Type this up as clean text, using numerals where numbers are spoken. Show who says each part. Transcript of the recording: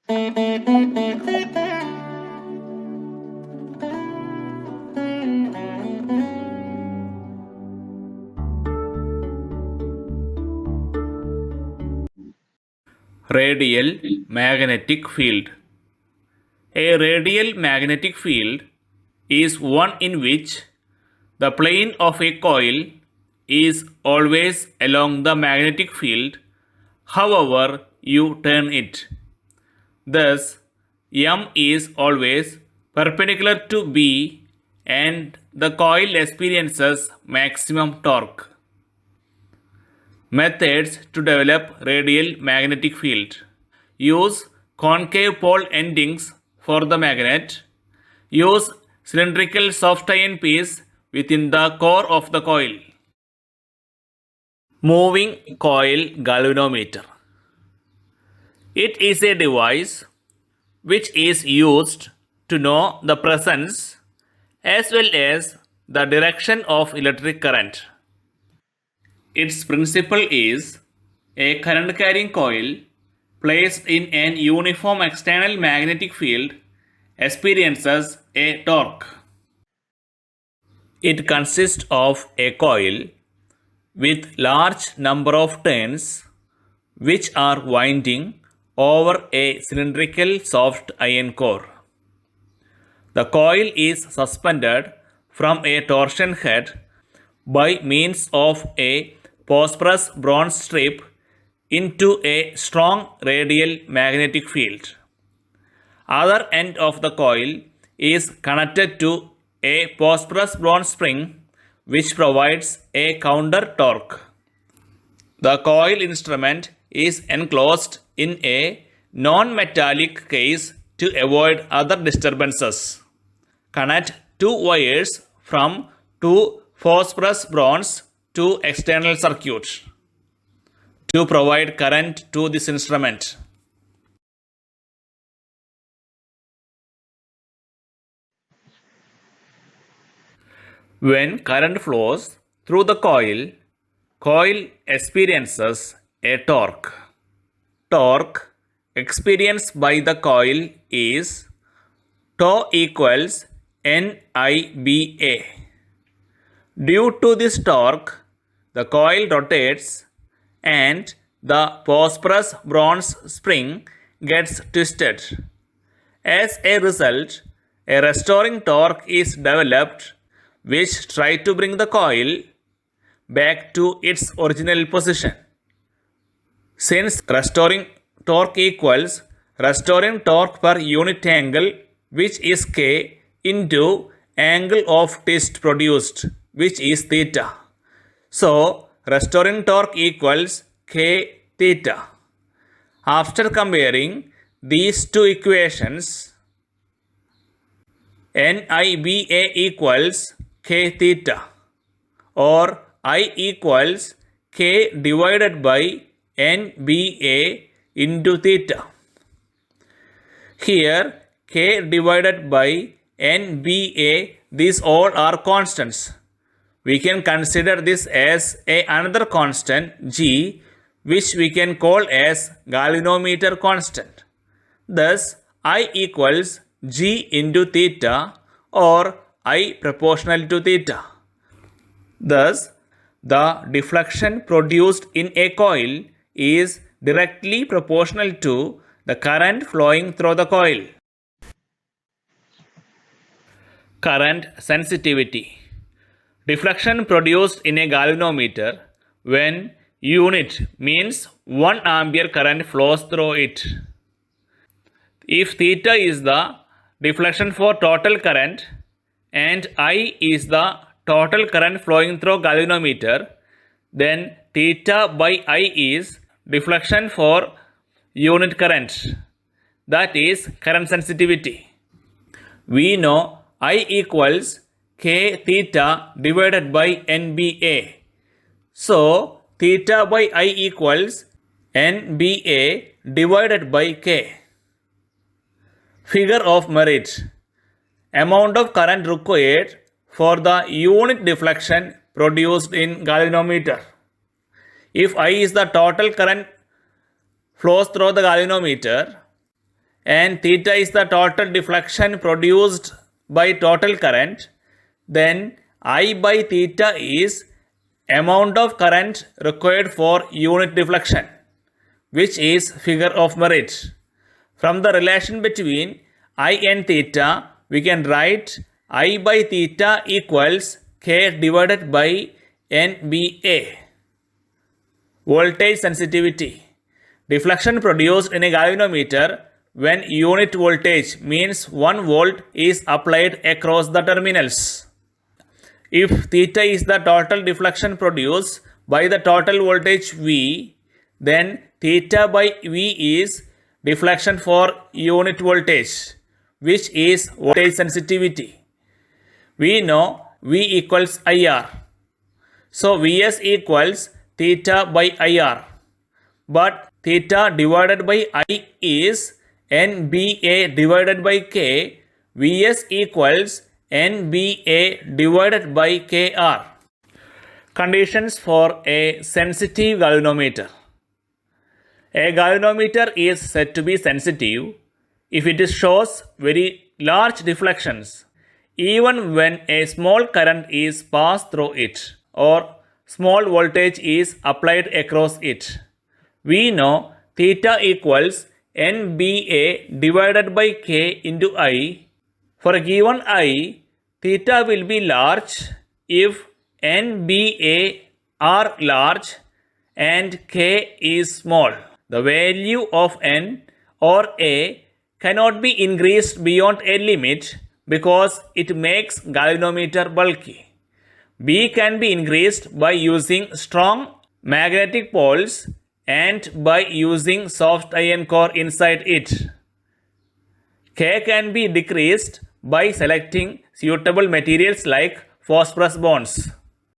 Speaker 1: Radial magnetic field. A radial magnetic field is one in which the plane of a coil is always along the magnetic field, however you turn it. Thus, M is always perpendicular to B and the coil experiences maximum torque. Methods to develop radial magnetic field. Use concave pole endings for the magnet. Use cylindrical soft iron piece within the core of the coil. Moving coil galvanometer. It is a device which is used to know the presence as well as the direction of electric current. Its principle is a current carrying coil placed in an uniform external magnetic field experiences a torque. It consists of a coil with large number of turns which are winding over a cylindrical soft iron core. The coil is suspended from a torsion head by means of a phosphorus bronze strip into a strong radial magnetic field. Other end of the coil is connected to a phosphorus bronze spring which provides a counter torque. The coil instrument is enclosed in a non-metallic case to avoid other disturbances. Connect two wires from two phosphorus bronze to external circuit to provide current to this instrument. When current flows through the coil experiences a torque. Torque experienced by the coil is tau equals NIBA. Due to this torque, the coil rotates and the phosphorus bronze spring gets twisted. As a result, a restoring torque is developed which tries to bring the coil back to its original position. Since restoring torque equals restoring torque per unit angle, which is K, into angle of twist produced, which is theta. So, restoring torque equals K theta. After comparing these two equations, NIBA equals K theta or I equals K divided by NBA into theta. Here K divided by NBA, these all are constants. We can consider this as another constant G, which we can call as galvanometer constant. Thus I equals G into theta or I proportional to theta. Thus the deflection produced in a coil is directly proportional to the current flowing through the coil. Current sensitivity. Deflection produced in a galvanometer when unit means 1 ampere current flows through it. If theta is the deflection for total current and I is the total current flowing through galvanometer, then theta by I is deflection for unit current, that is current sensitivity. We know I equals K theta divided by NBA. So theta by I equals NBA divided by K. Figure of merit. Amount of current required for the unit deflection produced in galvanometer. If I is the total current flows through the galvanometer and theta is the total deflection produced by total current, then I by theta is amount of current required for unit deflection, which is figure of merit. From the relation between I and theta, we can write I by theta equals K divided by NBA. Voltage sensitivity. Deflection produced in a galvanometer when unit voltage means 1 volt is applied across the terminals. If theta is the total deflection produced by the total voltage V, then theta by V is deflection for unit voltage, which is voltage sensitivity. We know V equals IR. So Vs equals theta by IR. But theta divided by I is NBA divided by K. Vs equals NBA divided by KR. Conditions for a sensitive galvanometer. A galvanometer is said to be sensitive if it shows very large deflections, even when a small current is passed through it or small voltage is applied across it. We know theta equals NBA divided by K into I. For a given I, theta will be large if NBA are large and K is small. The value of N or A cannot be increased beyond a limit because it makes galvanometer bulky. B can be increased by using strong magnetic poles and by using soft iron core inside it. K can be decreased by selecting suitable materials like phosphorus bonds.